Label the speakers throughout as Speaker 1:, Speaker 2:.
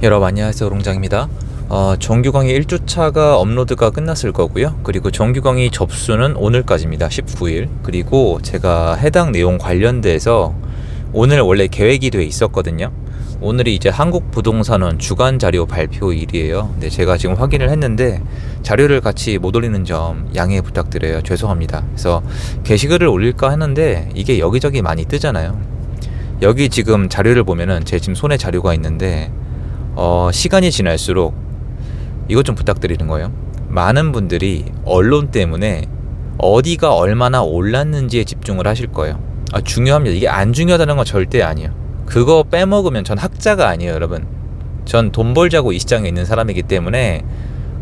Speaker 1: 여러분 안녕하세요, 롱장입니다. 정규 강의 1주차가 업로드가 끝났을 거고요. 그리고 정규 강의 접수는 오늘까지입니다. 19일. 그리고 제가 해당 내용 관련돼서 오늘 원래 계획이 돼 있었거든요. 오늘이 이제 한국부동산원 주간 자료 발표일이에요. 근데 제가 지금 확인을 했는데 자료를 같이 못 올리는 점 양해 부탁드려요. 죄송합니다. 그래서 게시글을 올릴까 하는데 이게 여기저기 많이 뜨잖아요. 여기 지금 자료를 보면은 제 지금 손에 자료가 있는데 시간이 지날수록 이것 좀 부탁드리는 거예요. 많은 분들이 언론 때문에 어디가 얼마나 올랐는지에 집중을 하실 거예요. 중요합니다. 이게 안 중요하다는 건 절대 아니에요. 그거 빼먹으면 전 학자가 아니에요, 여러분. 전 돈 벌자고 이 시장에 있는 사람이기 때문에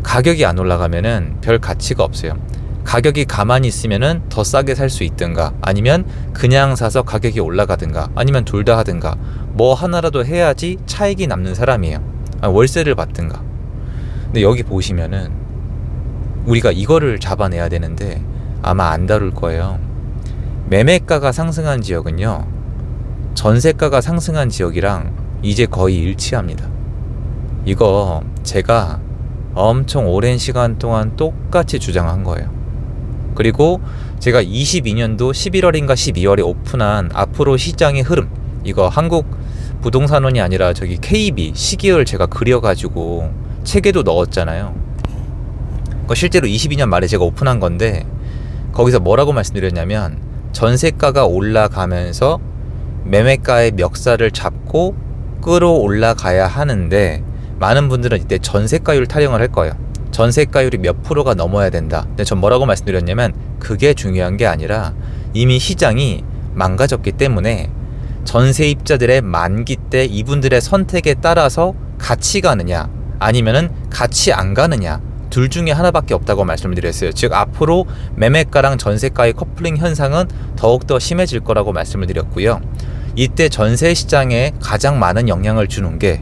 Speaker 1: 가격이 안 올라가면은 별 가치가 없어요. 가격이 가만히 있으면은 더 싸게 살 수 있든가, 아니면 그냥 사서 가격이 올라가든가, 아니면 둘 다 하든가, 뭐 하나라도 해야지 차익이 남는 사람이에요. 월세를 받든가. 근데 여기 보시면은 우리가 이거를 잡아내야 되는데 아마 안 다룰 거예요. 매매가가 상승한 지역은요, 전세가가 상승한 지역이랑 이제 거의 일치합니다. 이거 제가 엄청 오랜 시간 동안 똑같이 주장한 거예요. 그리고 제가 22년도 11월인가 12월에 오픈한 앞으로 시장의 흐름, 이거 한국 부동산원이 아니라 저기 KB 시계열 제가 그려가지고 책에도 넣었잖아요. 실제로 22년 말에 제가 오픈한 건데 거기서 뭐라고 말씀드렸냐면, 전세가가 올라가면서 매매가의 멱살을 잡고 끌어올라가야 하는데 많은 분들은 이때 전세가율 타령을 할 거예요. 전세가율이 몇 프로가 넘어야 된다. 근데 전 뭐라고 말씀드렸냐면, 그게 중요한 게 아니라 이미 시장이 망가졌기 때문에 전세입자들의 만기 때 이분들의 선택에 따라서 같이 가느냐 아니면은 같이 안 가느냐, 둘 중에 하나밖에 없다고 말씀을 드렸어요. 즉 앞으로 매매가랑 전세가의 커플링 현상은 더욱더 심해질 거라고 말씀을 드렸고요. 이때 전세 시장에 가장 많은 영향을 주는 게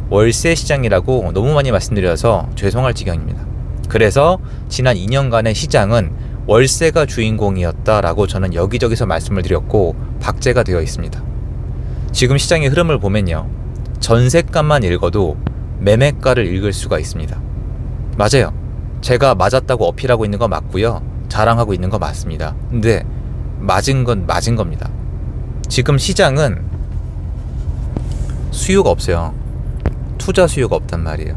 Speaker 1: 월세 시장이라고 너무 많이 말씀드려서 죄송할 지경입니다. 그래서 지난 2년간의 시장은 월세가 주인공이었다라고 저는 여기저기서 말씀을 드렸고 박제가 되어 있습니다. 지금 시장의 흐름을 보면요, 전세값만 읽어도 매매가를 읽을 수가 있습니다. 맞아요. 제가 맞았다고 어필하고 있는 거 맞고요, 자랑하고 있는 거 맞습니다. 근데 맞은 건 맞은 겁니다. 지금 시장은 수요가 없어요. 투자 수요가 없단 말이에요.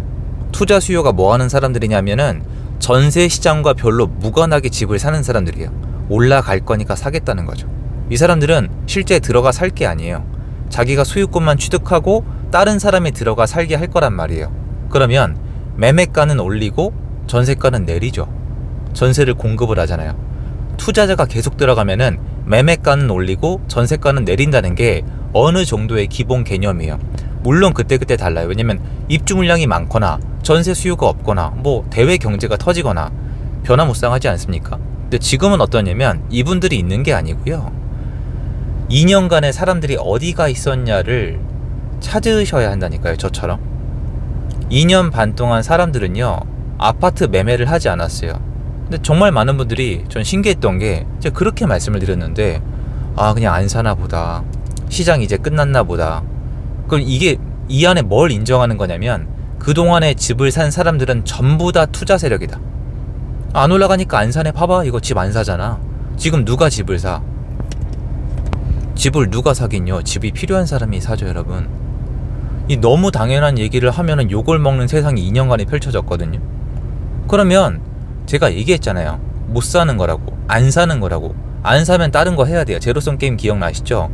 Speaker 1: 투자 수요가 뭐 하는 사람들이냐면은 전세 시장과 별로 무관하게 집을 사는 사람들이에요. 올라갈 거니까 사겠다는 거죠. 이 사람들은 실제 들어가 살 게 아니에요. 자기가 소유권만 취득하고 다른 사람이 들어가 살게 할 거란 말이에요. 그러면 매매가는 올리고 전세가는 내리죠. 전세를 공급을 하잖아요. 투자자가 계속 들어가면은 매매가는 올리고 전세가는 내린다는 게 어느 정도의 기본 개념이에요. 물론 그때그때 달라요. 왜냐면 입주 물량이 많거나 전세 수요가 없거나 뭐 대외 경제가 터지거나 변화무쌍하지 않습니까? 근데 지금은 어떠냐면 이분들이 있는 게 아니고요, 2년간의 사람들이 어디가 있었냐를 찾으셔야 한다니까요. 저처럼 2년 반 동안 사람들은요 아파트 매매를 하지 않았어요. 근데 정말 많은 분들이 전 신기했던 게, 제가 그렇게 말씀을 드렸는데 그냥 안 사나 보다, 시장 이제 끝났나 보다. 그럼 이게 이 안에 뭘 인정하는 거냐면, 그동안에 집을 산 사람들은 전부 다 투자 세력이다. 안 올라가니까 안 사네. 봐봐, 이거 집 안 사잖아. 지금 누가 집을 사? 집을 누가 사긴요? 집이 필요한 사람이 사죠, 여러분. 이 너무 당연한 얘기를 하면은 욕을 먹는 세상이 2년간에 펼쳐졌거든요. 그러면 제가 얘기했잖아요. 못 사는 거라고, 안 사는 거라고. 안 사면 다른 거 해야 돼요. 제로섬 게임 기억나시죠?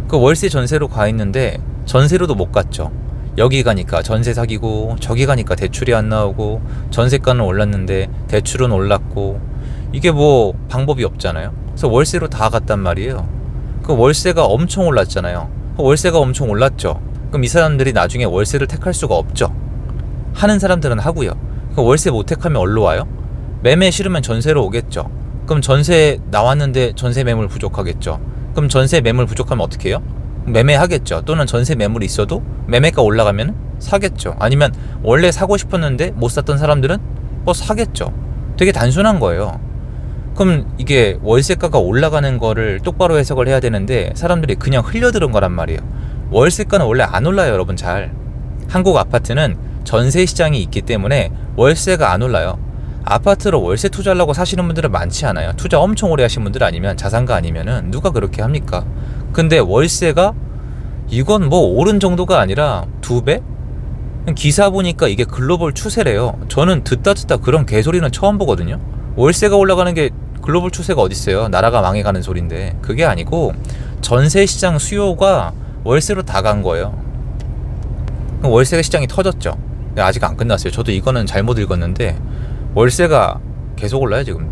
Speaker 1: 그 월세 전세로 가 있는데 전세로도 못 갔죠. 여기 가니까 전세 사기고, 저기 가니까 대출이 안 나오고, 전세가는 올랐는데 대출은 올랐고, 이게 뭐 방법이 없잖아요. 그래서 월세로 다 갔단 말이에요. 그 월세가 엄청 올랐잖아요. 그 월세가 엄청 올랐죠. 그럼 이 사람들이 나중에 월세를 택할 수가 없죠. 하는 사람들은 하고요. 그 월세 못 택하면 어디로 와요? 매매 싫으면 전세로 오겠죠. 그럼 전세 나왔는데 전세 매물 부족하겠죠. 그럼 전세 매물 부족하면 어떻게 해요? 매매하겠죠. 또는 전세 매물이 있어도 매매가 올라가면 사겠죠. 아니면 원래 사고 싶었는데 못 샀던 사람들은 뭐 사겠죠. 되게 단순한 거예요. 그럼 이게 월세가가 올라가는 거를 똑바로 해석을 해야 되는데 사람들이 그냥 흘려들은 거란 말이에요. 월세가는 원래 안 올라요, 여러분. 잘 한국 아파트는 전세 시장이 있기 때문에 월세가 안 올라요. 아파트로 월세 투자하려고 사시는 분들은 많지 않아요. 투자 엄청 오래 하신 분들 아니면 자산가 아니면은 누가 그렇게 합니까? 근데 월세가 이건 뭐 오른 정도가 아니라 2배? 기사 보니까 이게 글로벌 추세래요. 저는 듣다 그런 개소리는 처음 보거든요. 월세가 올라가는 게 글로벌 추세가 어딨어요. 나라가 망해가는 소린데. 그게 아니고 전세 시장 수요가 월세로 다 간 거예요. 월세 시장이 터졌죠. 아직 안 끝났어요. 저도 이거는 잘못 읽었는데 월세가 계속 올라요 지금.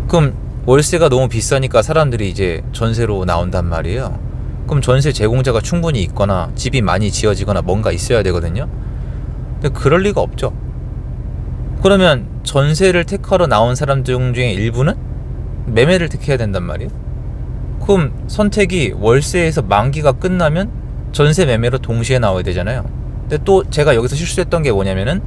Speaker 1: 그럼 월세가 너무 비싸니까 사람들이 이제 전세로 나온단 말이에요. 그럼 전세 제공자가 충분히 있거나 집이 많이 지어지거나 뭔가 있어야 되거든요. 근데 그럴 리가 없죠. 그러면 전세를 택하러 나온 사람들 중에 일부는 매매를 택해야 된단 말이에요. 그럼 선택이 월세에서 만기가 끝나면 전세 매매로 동시에 나와야 되잖아요. 근데 또 제가 여기서 실수했던 게 뭐냐면은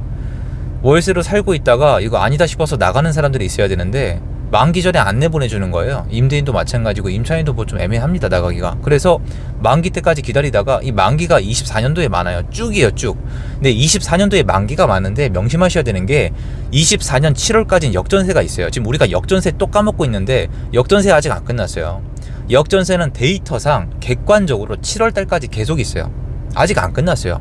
Speaker 1: 월세로 살고 있다가 이거 아니다 싶어서 나가는 사람들이 있어야 되는데 만기 전에 안 내보내주는 거예요. 임대인도 마찬가지고 임차인도 뭐 좀 애매합니다 나가기가. 그래서 만기 때까지 기다리다가 이 만기가 24년도에 많아요. 쭉이에요 쭉. 근데 24년도에 만기가 많은데 명심하셔야 되는 게 24년 7월까지는 역전세가 있어요. 지금 우리가 역전세 또 까먹고 있는데 역전세 아직 안 끝났어요. 역전세는 데이터상 객관적으로 7월달까지 계속 있어요. 아직 안 끝났어요.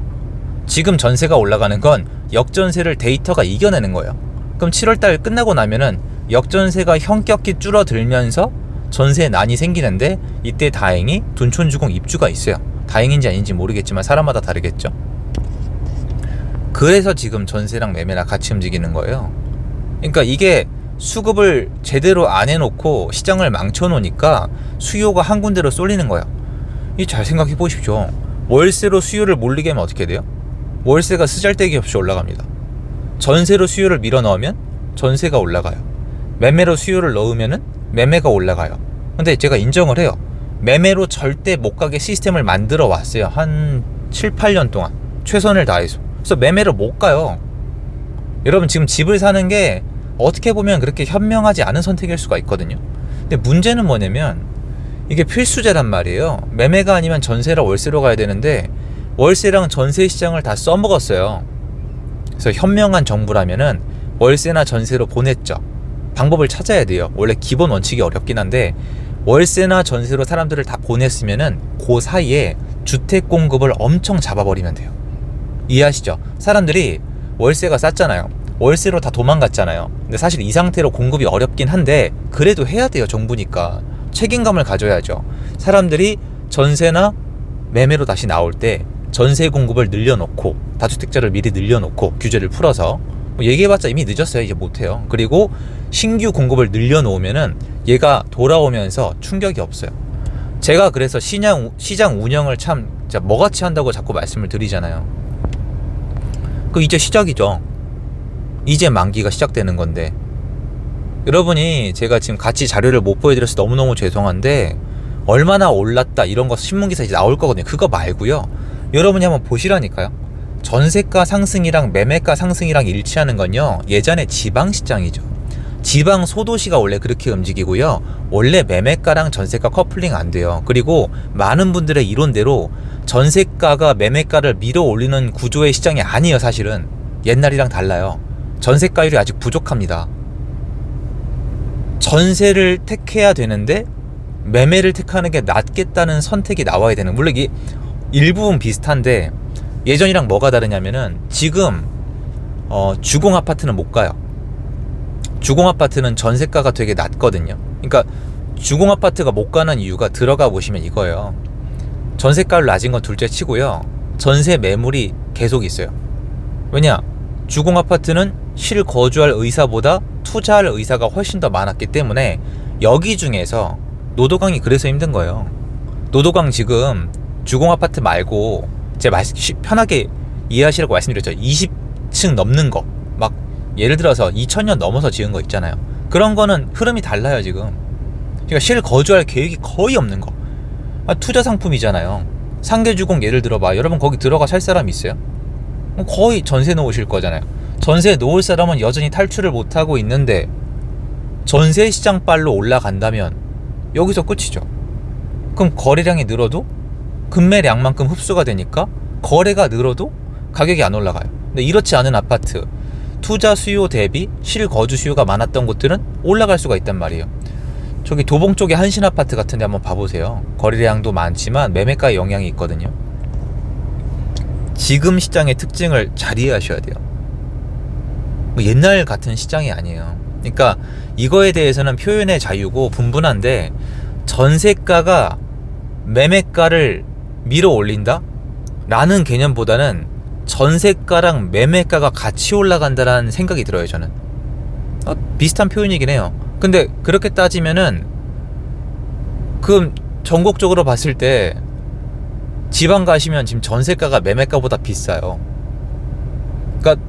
Speaker 1: 지금 전세가 올라가는 건 역전세를 데이터가 이겨내는 거예요. 그럼 7월달 끝나고 나면은 역전세가 현격히 줄어들면서 전세 난이 생기는데 이때 다행히 둔촌주공 입주가 있어요. 다행인지 아닌지 모르겠지만 사람마다 다르겠죠. 그래서 지금 전세랑 매매랑 같이 움직이는 거예요. 그러니까 이게 수급을 제대로 안 해놓고 시장을 망쳐놓으니까 수요가 한 군데로 쏠리는 거예요. 이 잘 생각해 보십시오. 월세로 수요를 몰리게 하면 어떻게 돼요? 월세가 쓰잘데기 없이 올라갑니다. 전세로 수요를 밀어 넣으면 전세가 올라가요. 매매로 수요를 넣으면은 매매가 올라가요. 근데 제가 인정을 해요. 매매로 절대 못 가게 시스템을 만들어 왔어요. 한 7, 8년 동안 최선을 다해서. 그래서 매매로 못 가요. 여러분 지금 집을 사는 게 어떻게 보면 그렇게 현명하지 않은 선택일 수가 있거든요. 근데 문제는 뭐냐면 이게 필수제란 말이에요. 매매가 아니면 전세라 월세로 가야 되는데 월세랑 전세 시장을 다 써먹었어요. 그래서 현명한 정부라면은 월세나 전세로 보냈죠. 방법을 찾아야 돼요. 원래 기본 원칙이 어렵긴 한데 월세나 전세로 사람들을 다 보냈으면은 그 사이에 주택 공급을 엄청 잡아버리면 돼요. 이해하시죠? 사람들이 월세가 쌌잖아요. 월세로 다 도망갔잖아요. 근데 사실 이 상태로 공급이 어렵긴 한데 그래도 해야 돼요. 정부니까 책임감을 가져야죠. 사람들이 전세나 매매로 다시 나올 때 전세 공급을 늘려놓고 다주택자를 미리 늘려놓고 규제를 풀어서 얘기해봤자 이미 늦었어요. 이제 못해요. 그리고 신규 공급을 늘려놓으면은 얘가 돌아오면서 충격이 없어요. 제가 그래서 시장 운영을 참 뭐같이 한다고 자꾸 말씀을 드리잖아요. 그 이제 시작이죠. 이제 만기가 시작되는 건데 여러분이 제가 지금 같이 자료를 못 보여드려서 너무너무 죄송한데 얼마나 올랐다 이런 거 신문기사 이제 나올 거거든요. 그거 말고요. 여러분이 한번 보시라니까요. 전세가 상승이랑 매매가 상승이랑 일치하는 건요. 예전에 지방시장이죠. 지방 소도시가 원래 그렇게 움직이고요. 원래 매매가랑 전세가 커플링 안 돼요. 그리고 많은 분들의 이론대로 전세가가 매매가를 밀어 올리는 구조의 시장이 아니에요. 사실은 옛날이랑 달라요. 전세가율이 아직 부족합니다. 전세를 택해야 되는데 매매를 택하는 게 낫겠다는 선택이 나와야 되는, 물론 이게 일부분 비슷한데 예전이랑 뭐가 다르냐면은 지금 주공 아파트는 못 가요. 주공 아파트는 전세가가 되게 낮거든요. 그러니까 주공 아파트가 못 가는 이유가 들어가 보시면 이거예요. 전세가를 낮은 건 둘째 치고요. 전세 매물이 계속 있어요. 왜냐? 주공 아파트는 실거주할 의사보다 투자할 의사가 훨씬 더 많았기 때문에 여기 중에서 노도강이 그래서 힘든 거예요. 노도강 지금 주공 아파트 말고 제가 편하게 이해하시라고 말씀드렸죠. 20층 넘는 거, 막 예를 들어서 2000년 넘어서 지은 거 있잖아요. 그런 거는 흐름이 달라요 지금. 그러니까 실거주할 계획이 거의 없는 거. 투자 상품이잖아요. 상계주공 예를 들어봐. 여러분 거기 들어가 살 사람 있어요? 거의 전세 놓으실 거잖아요. 전세 놓을 사람은 여전히 탈출을 못하고 있는데 전세 시장 빨로 올라간다면 여기서 끝이죠. 그럼 거래량이 늘어도 금매량만큼 흡수가 되니까 거래가 늘어도 가격이 안 올라가요. 근데 이렇지 않은 아파트, 투자 수요 대비 실거주 수요가 많았던 곳들은 올라갈 수가 있단 말이에요. 저기 도봉 쪽에 한신 아파트 같은 데 한번 봐보세요. 거래량도 많지만 매매가에 영향이 있거든요. 지금 시장의 특징을 잘 이해하셔야 돼요. 뭐 옛날 같은 시장이 아니에요. 그러니까 이거에 대해서는 표현의 자유고 분분한데, 전세가가 매매가를 밀어 올린다? 라는 개념보다는 전세가랑 매매가가 같이 올라간다라는 생각이 들어요, 저는. 비슷한 표현이긴 해요. 근데 그렇게 따지면은 그럼 전국적으로 봤을 때 지방 가시면 지금 전세가가 매매가보다 비싸요. 그러니까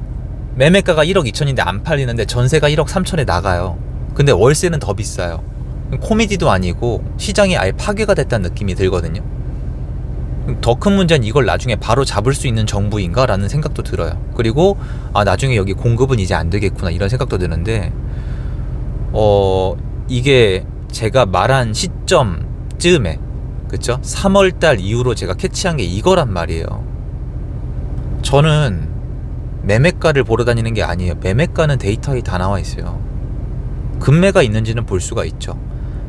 Speaker 1: 매매가가 1억 2천인데 안 팔리는데 전세가 1억 3천에 나가요. 근데 월세는 더 비싸요. 코미디도 아니고 시장이 아예 파괴가 됐다는 느낌이 들거든요. 더 큰 문제는 이걸 나중에 바로 잡을 수 있는 정부인가 라는 생각도 들어요. 그리고 나중에 여기 공급은 이제 안 되겠구나 이런 생각도 드는데, 이게 제가 말한 시점쯤에, 그쵸? 3월달 이후로 제가 캐치한 게 이거란 말이에요. 저는 매매가를 보러 다니는 게 아니에요. 매매가는 데이터에 다 나와 있어요. 급매가 있는지는 볼 수가 있죠.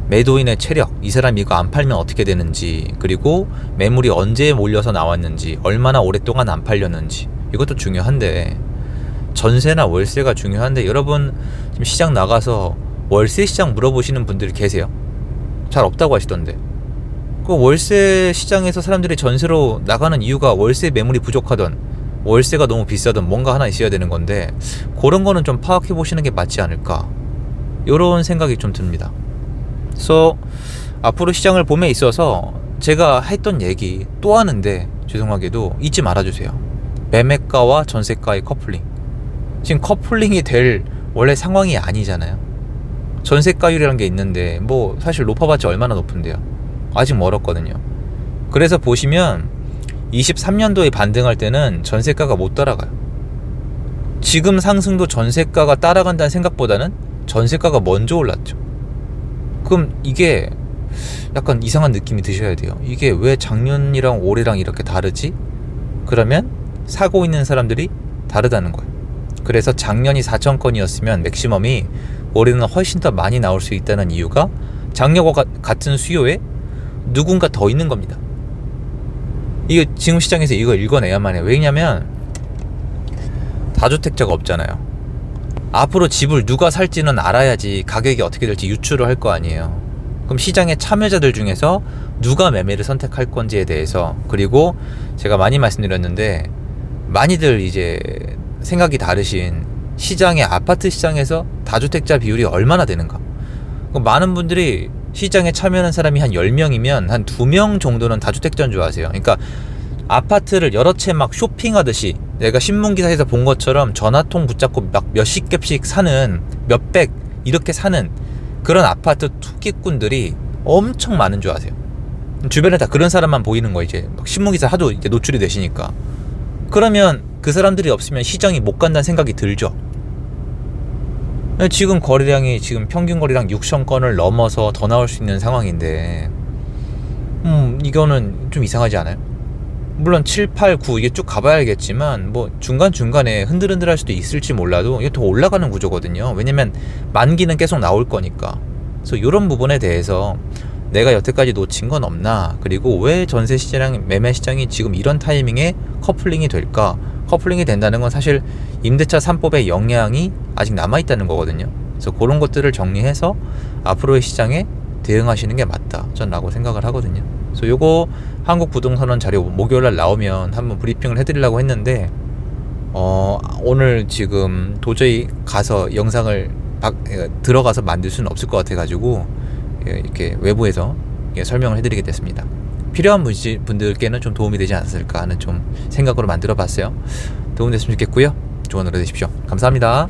Speaker 1: 매도인의 체력, 이 사람이 이거 안 팔면 어떻게 되는지, 그리고 매물이 언제 몰려서 나왔는지, 얼마나 오랫동안 안 팔렸는지, 이것도 중요한데, 전세나 월세가 중요한데, 여러분 지금 시장 나가서 월세 시장 물어보시는 분들이 계세요? 잘 없다고 하시던데. 그 월세 시장에서 사람들이 전세로 나가는 이유가 월세 매물이 부족하던, 월세가 너무 비싸던 뭔가 하나 있어야 되는 건데, 그런 거는 좀 파악해 보시는 게 맞지 않을까, 이런 생각이 좀 듭니다. 그래서 앞으로 시장을 봄에 있어서 제가 했던 얘기 또 하는데, 죄송하게도 잊지 말아주세요. 매매가와 전세가의 커플링. 지금 커플링이 될 원래 상황이 아니잖아요. 전세가율이라는 게 있는데 뭐 사실 높아봤자 얼마나 높은데요. 아직 멀었거든요. 그래서 보시면 23년도에 반등할 때는 전세가가 못 따라가요. 지금 상승도 전세가가 따라간다는 생각보다는 전세가가 먼저 올랐죠. 그럼 이게 약간 이상한 느낌이 드셔야 돼요. 이게 왜 작년이랑 올해랑 이렇게 다르지? 그러면 사고 있는 사람들이 다르다는 거예요. 그래서 작년이 4,000건이었으면 맥시멈이 올해는 훨씬 더 많이 나올 수 있다는 이유가 작년과 같은 수요에 누군가 더 있는 겁니다. 이게 지금 시장에서 이걸 읽어내야만 해요. 왜냐면 다주택자가 없잖아요. 앞으로 집을 누가 살지는 알아야지 가격이 어떻게 될지 유추를 할 거 아니에요. 그럼 시장의 참여자들 중에서 누가 매매를 선택할 건지에 대해서, 그리고 제가 많이 말씀드렸는데 많이들 이제 생각이 다르신 시장의 아파트 시장에서 다주택자 비율이 얼마나 되는가. 많은 분들이 시장에 참여하는 사람이 한 10명이면 한 2명 정도는 다주택자인 줄 아세요. 그러니까 아파트를 여러 채 막 쇼핑하듯이 내가 신문기사에서 본 것처럼 전화통 붙잡고 막 몇십 겹씩 사는, 몇백 이렇게 사는 그런 아파트 투기꾼들이 엄청 많은 줄 아세요. 주변에 다 그런 사람만 보이는 거, 이제 막 신문기사 하도 이제 노출이 되시니까. 그러면 그 사람들이 없으면 시장이 못 간다는 생각이 들죠. 지금 거래량이 지금 평균 거래량 6천 건을 넘어서 더 나올 수 있는 상황인데, 이거는 좀 이상하지 않아요? 물론 7, 8, 9 이게 쭉 가봐야겠지만 뭐 중간중간에 흔들흔들할 수도 있을지 몰라도 이게 더 올라가는 구조거든요. 왜냐면 만기는 계속 나올 거니까. 그래서 이런 부분에 대해서 내가 여태까지 놓친 건 없나, 그리고 왜 전세 시장, 매매 시장이 지금 이런 타이밍에 커플링이 될까. 커플링이 된다는 건 사실 임대차 3법의 영향이 아직 남아있다는 거거든요. 그래서 그런 것들을 정리해서 앞으로의 시장에 대응하시는 게 맞다, 전 라고 생각을 하거든요. 그래서 요거 한국부동산원 자료 목요일날 나오면 한번 브리핑을 해드리려고 했는데, 오늘 지금 도저히 가서 영상을 들어가서 만들 수는 없을 것 같아가지고 이렇게 외부에서 설명을 해드리게 됐습니다. 필요한 분들께는 좀 도움이 되지 않았을까 하는 좀 생각으로 만들어 봤어요. 도움됐으면 좋겠고요. 좋은 하루 되십시오. 감사합니다.